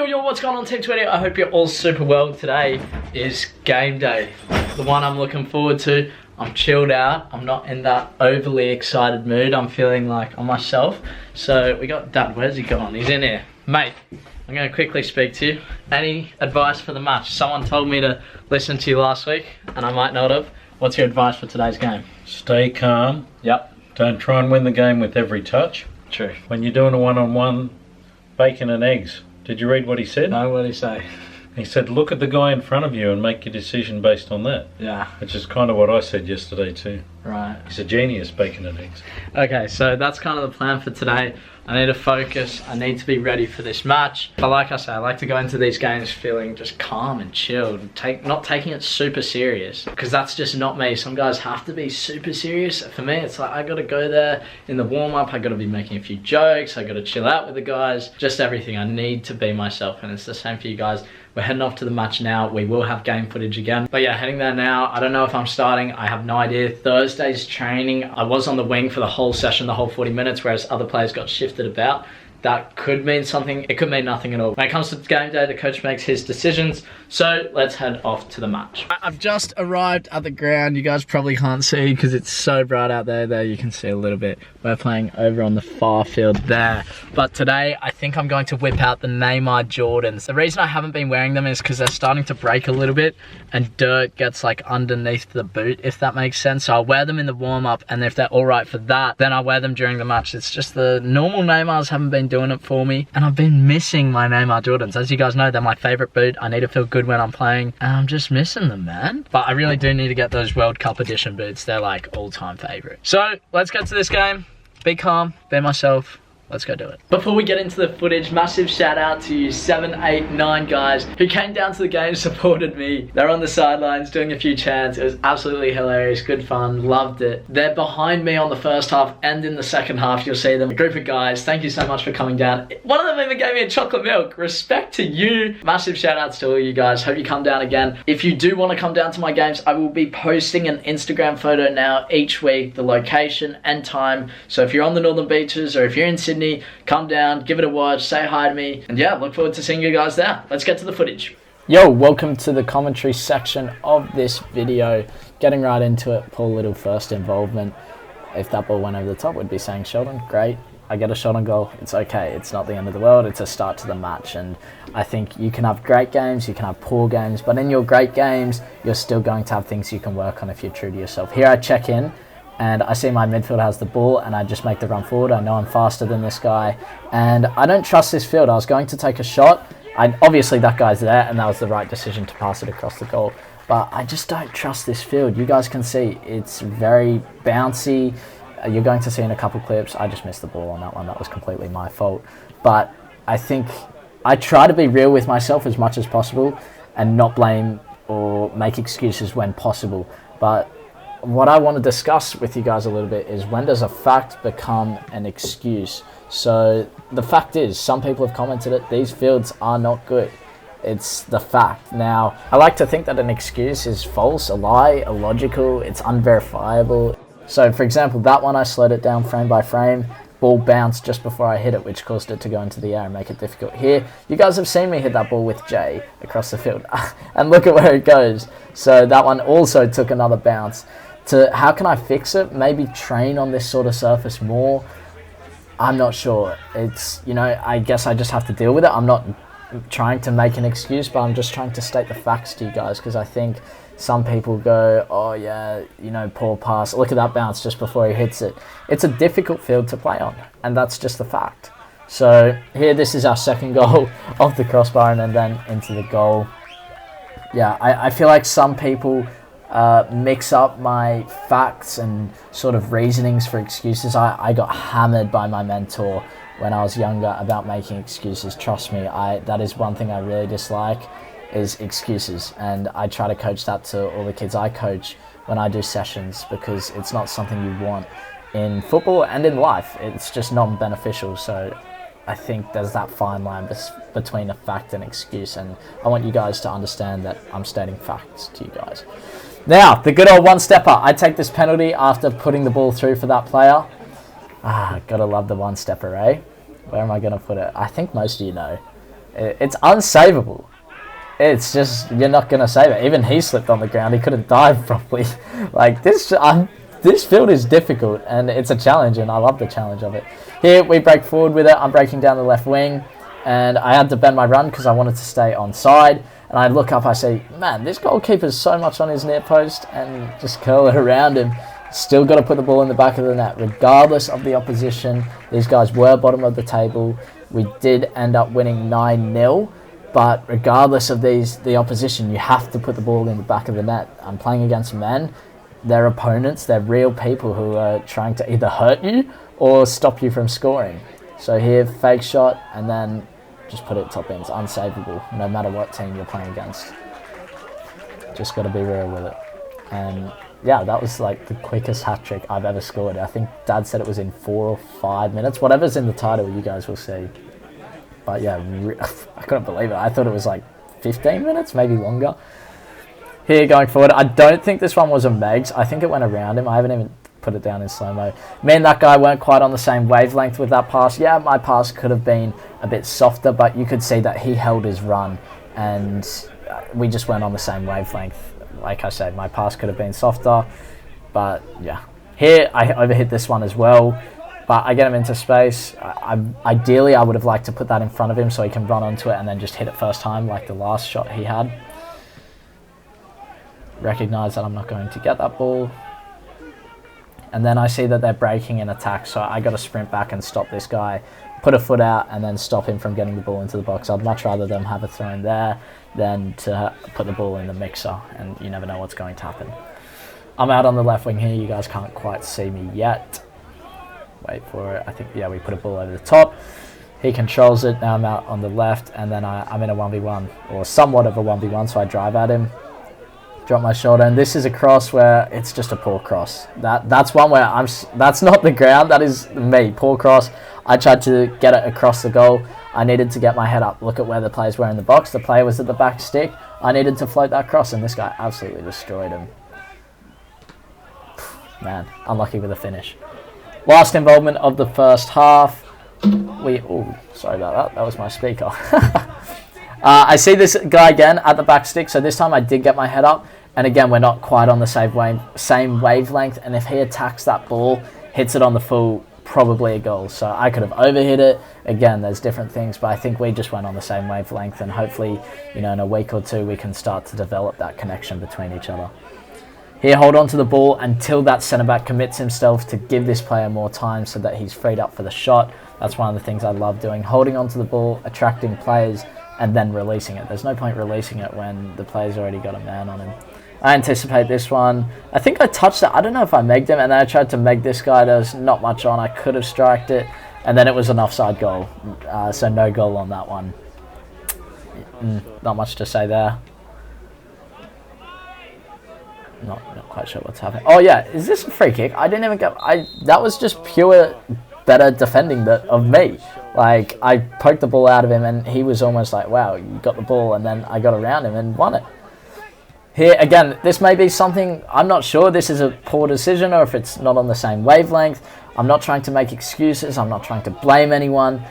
Yo, what's going on Team 20? I hope you're all super well. Today is game day, the one I'm looking forward to. I'm chilled out, I'm not in that overly excited mood. I'm feeling like on myself. So we got Dad, where's he gone? He's in here. Mate, I'm gonna quickly speak to you. Any advice for the match? Someone told me to listen to you last week and I might not have. What's your advice for today's game? Stay calm. Yep. Don't try and win the game with every touch. True. When you're doing a one-on-one, bacon and eggs. Did you read what he said? No, what did he say? He said, look at the guy in front of you and make your decision based on that. Yeah. Which is kind of what I said yesterday too. Right. He's a genius, bacon and eggs. Okay, so that's kind of the plan for today. I need to focus, I need to be ready for this match. But like I say, I like to go into these games feeling just calm and chilled, not taking it super serious, because that's just not me. Some guys have to be super serious. For me, it's like I gotta go there in the warm-up, I gotta be making a few jokes, I gotta chill out with the guys, just everything. I need to be myself, and it's the same for you guys. We're heading off to the match now. We will have game footage again. But yeah, heading there now. I don't know if I'm starting. I have no idea. Thursday's training. I was on the wing for the whole session, the whole 40 minutes, whereas other players got shifted about. That could mean something. It could mean nothing at all. When it comes to game day, the coach makes his decisions. So let's head off to the match. I've just arrived at the ground. You guys probably can't see because it's so bright out there. There you can see a little bit. We're playing over on the far field there. But today, I think I'm going to whip out the Neymar Jordans. The reason I haven't been wearing them is because they're starting to break a little bit and dirt gets like underneath the boot, if that makes sense. So I'll wear them in the warm-up, and if they're all right for that, then I'll wear them during the match. It's just the normal Neymars haven't been doing it for me, and I've been missing my Neymar Jordans. As you guys know, they're my favorite boot. I need to feel good when I'm playing, and I'm just missing them, man. But I really do need to get those World Cup edition boots. They're like all-time favorite. So let's get to this game. Be calm, be myself. Let's go do it. Before we get into the footage, massive shout out to you 7, 8, 9 guys who came down to the game, supported me. They're on the sidelines doing a few chants. It was absolutely hilarious, good fun, loved it. They're behind me on the first half and in the second half. You'll see them. A group of guys, thank you so much for coming down. One of them even gave me a chocolate milk. Respect to you. Massive shout outs to all you guys. Hope you come down again. If you do want to come down to my games, I will be posting an Instagram photo now each week, the location and time. So if you're on the Northern Beaches or if you're in Sydney, come down, give it a watch, say hi to me, and yeah, look forward to seeing you guys there. Let's get to the footage. Yo, welcome to the commentary section of this video. Getting right into it, Paul Little first involvement. If that ball went over the top, we'd be saying Sheldon, great. I get a shot on goal, it's okay. It's not the end of the world, it's a start to the match. And I think you can have great games, you can have poor games, but in your great games, you're still going to have things you can work on if you're true to yourself. Here I check in, and I see my midfield has the ball, and I just make the run forward. I know I'm faster than this guy, and I don't trust this field. I was going to take a shot. Obviously that guy's there, and that was the right decision to pass it across the goal. But I just don't trust this field. You guys can see it's very bouncy. You're going to see in a couple clips. I just missed the ball on that one. That was completely my fault. But I think I try to be real with myself as much as possible and not blame or make excuses when possible. But what I want to discuss with you guys a little bit is, when does a fact become an excuse? So the fact is, some people have commented it, these fields are not good. It's the fact. Now, I like to think that an excuse is false, a lie, illogical, it's unverifiable. So for example, that one I slowed it down frame by frame, ball bounced just before I hit it, which caused it to go into the air and make it difficult. Here, you guys have seen me hit that ball with Jay across the field, and look at where it goes. So that one also took another bounce. How can I fix it? Maybe train on this sort of surface more. I'm not sure. It's, I guess I just have to deal with it. I'm not trying to make an excuse, but I'm just trying to state the facts to you guys, because I think some people go, oh yeah, poor pass. Look at that bounce just before he hits it. It's a difficult field to play on, and that's just the fact. So here, this is our second goal off the crossbar and then into the goal. Yeah, I feel like some people mix up my facts and sort of reasonings for excuses. I got hammered by my mentor when I was younger about making excuses. Trust me, that is one thing I really dislike, is excuses. And I try to coach that to all the kids I coach when I do sessions, because it's not something you want in football and in life. It's just not beneficial. So I think there's that fine line between a fact and excuse, and I want you guys to understand that I'm stating facts to you guys. Now, the good old one-stepper. I take this penalty after putting the ball through for that player. Gotta love the one-stepper, eh? Where am I gonna put it? I think most of you know. It's unsavable. It's just, you're not gonna save it. Even he slipped on the ground. He couldn't dive properly. Like, this field is difficult, and it's a challenge, and I love the challenge of it. Here, we break forward with it. I'm breaking down the left wing, and I had to bend my run because I wanted to stay onside. And I look up, I see, man, this goalkeeper's so much on his near post, and just curl it around him. Still got to put the ball in the back of the net, regardless of the opposition. These guys were bottom of the table. We did end up winning 9-0, but regardless of the opposition, you have to put the ball in the back of the net. I'm playing against men. They're opponents. They're real people who are trying to either hurt you or stop you from scoring. So here, fake shot, and then just put it top in. It's unsavable, no matter what team you're playing against. Just got to be real with it. And yeah, that was like the quickest hat-trick I've ever scored. I think Dad said it was in 4 or 5 minutes. Whatever's in the title, you guys will see. But yeah, I couldn't believe it. I thought it was like 15 minutes, maybe longer. Here, going forward, I don't think this one was a Megs. I think it went around him. I haven't even put it down in slow-mo. Me and that guy weren't quite on the same wavelength with that pass. Yeah, my pass could have been a bit softer, but you could see that he held his run, and we just weren't on the same wavelength. Like I said, my pass could have been softer, but yeah. Here, I overhit this one as well, but I get him into space. Ideally, I would have liked to put that in front of him so he can run onto it and then just hit it first time, like the last shot he had. Recognise that I'm not going to get that ball. And then I see that they're breaking in attack, so I got to sprint back and stop this guy, put a foot out, and then stop him from getting the ball into the box. I'd much rather them have a throw in there than to put the ball in the mixer, and you never know what's going to happen. I'm out on the left wing here. You guys can't quite see me yet. Wait for it. I think, yeah, we put a ball over the top. He controls it. Now I'm out on the left, and then I'm in a 1v1, or somewhat of a 1v1, so I drive at him. Drop my shoulder, and this is a cross where it's just a poor cross. That's one where that's not the ground, that is me, poor cross. I tried to get it across the goal. I needed to get my head up, look at where the players were in the box. The player was at the back stick. I needed to float that cross, and this guy absolutely destroyed him. Man, unlucky with the finish. Last involvement of the first half. Sorry about that. That was my speaker. I see this guy again at the back stick, so this time I did get my head up. And again, we're not quite on the same wavelength. And if he attacks that ball, hits it on the full, probably a goal. So I could have overhit it. Again, there's different things, but I think we just went on the same wavelength. And hopefully, in a week or two, we can start to develop that connection between each other. Here, hold on to the ball until that centre-back commits himself to give this player more time so that he's freed up for the shot. That's one of the things I love doing. Holding on to the ball, attracting players, and then releasing it. There's no point releasing it when the player's already got a man on him. I anticipate this one. I think I touched it. I don't know if I megged him, and then I tried to meg this guy. There's not much on. I could have striked it, and then it was an offside goal. So no goal on that one. Not much to say there. Not quite sure what's happening. Oh yeah, is this a free kick? I didn't even get... That was just pure better defending of me. Like, I poked the ball out of him, and he was almost like, wow, you got the ball, and then I got around him and won it. Here, again, this may be something, I'm not sure this is a poor decision or if it's not on the same wavelength. I'm not trying to make excuses. I'm not trying to blame anyone.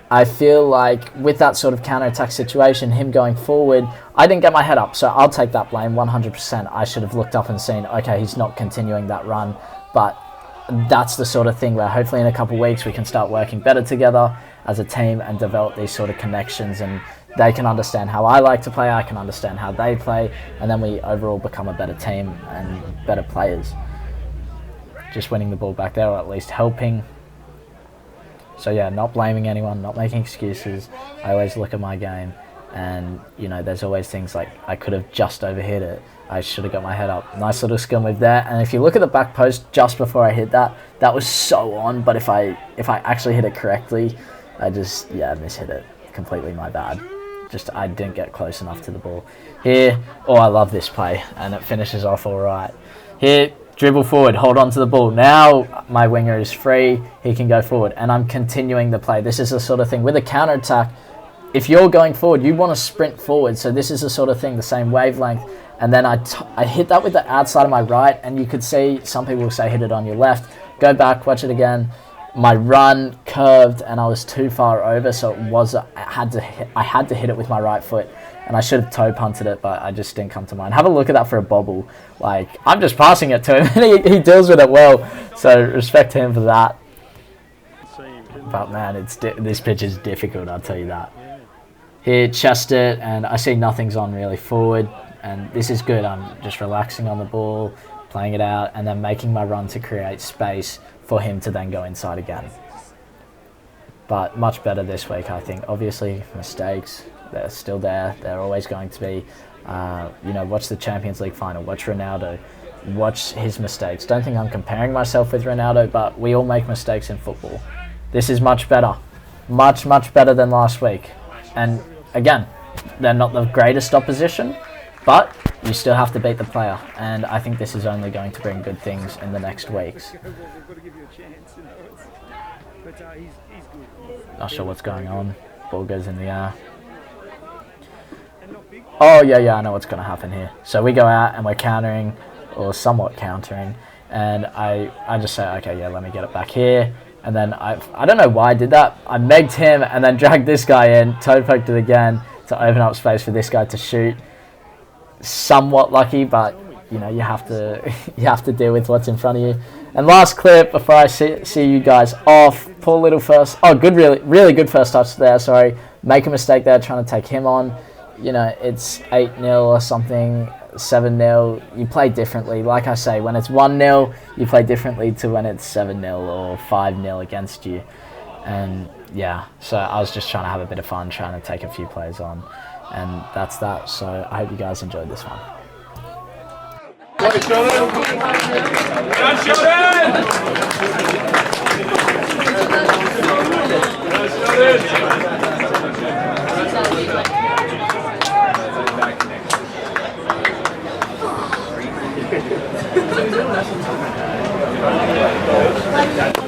I feel like with that sort of counter-attack situation, him going forward, I didn't get my head up, so I'll take that blame 100%. I should have looked up and seen, okay, he's not continuing that run, but that's the sort of thing where hopefully in a couple of weeks we can start working better together as a team and develop these sort of connections, and they can understand how I like to play, I can understand how they play, and then we overall become a better team and better players. Just winning the ball back there, or at least helping. So yeah, not blaming anyone, not making excuses. I always look at my game And, you know, there's always things like I could have just overhit it. I should have got my head up. Nice little skill move there. And if you look at the back post just before I hit that, that was so on. But if I actually hit it correctly, I just, yeah, mishit it. Completely my bad. Just, I didn't get close enough to the ball. Here, oh, I love this play. And it finishes off all right. Here, dribble forward, hold on to the ball. Now my winger is free. He can go forward. And I'm continuing the play. This is the sort of thing. With a counter-attack, if you're going forward, you want to sprint forward. So this is the sort of thing, the same wavelength. And then I hit that with the outside of my right. And you could see, some people will say hit it on your left. Go back, watch it again. My run curved and I was too far over. So it was, I had to hit it with my right foot. And I should have toe punted it, but I just didn't come to mind. Have a look at that for a bobble. Like, I'm just passing it to him and he deals with it well. So respect to him for that. But man, this pitch is difficult, I'll tell you that. Here, chest it, and I see nothing's on really forward. And this is good. I'm just relaxing on the ball, playing it out, and then making my run to create space for him to then go inside again. But much better this week, I think. Obviously, mistakes. They're still there. They're always going to be. You know, watch the Champions League final. Watch Ronaldo. Watch his mistakes. Don't think I'm comparing myself with Ronaldo, but we all make mistakes in football. This is much better. Much, much better than last week. And again, they're not the greatest opposition, but you still have to beat the player. And I think this is only going to bring good things in the next weeks. Not sure what's going on. Ball goes in the air. Oh, yeah, I know what's going to happen here. So we go out and we're countering, or somewhat countering, and I just say, okay, yeah, let me get it back here. And then I don't know why I did that. I megged him and then dragged this guy in, toe poked it again to open up space for this guy to shoot. Somewhat lucky, but you know, you have to deal with what's in front of you. And last clip before I see you guys off. Poor little first. Oh, good, really good first touch there. Sorry, make a mistake there trying to take him on. You know, it's 8-0 or something, 7-0. You play differently. Like I say, when it's 1-0, you play differently to when it's 7-0 or 5-0 against you. And yeah, so I was just trying to have a bit of fun, trying to take a few plays on. And that's that. So I hope you guys enjoyed this one. Back next.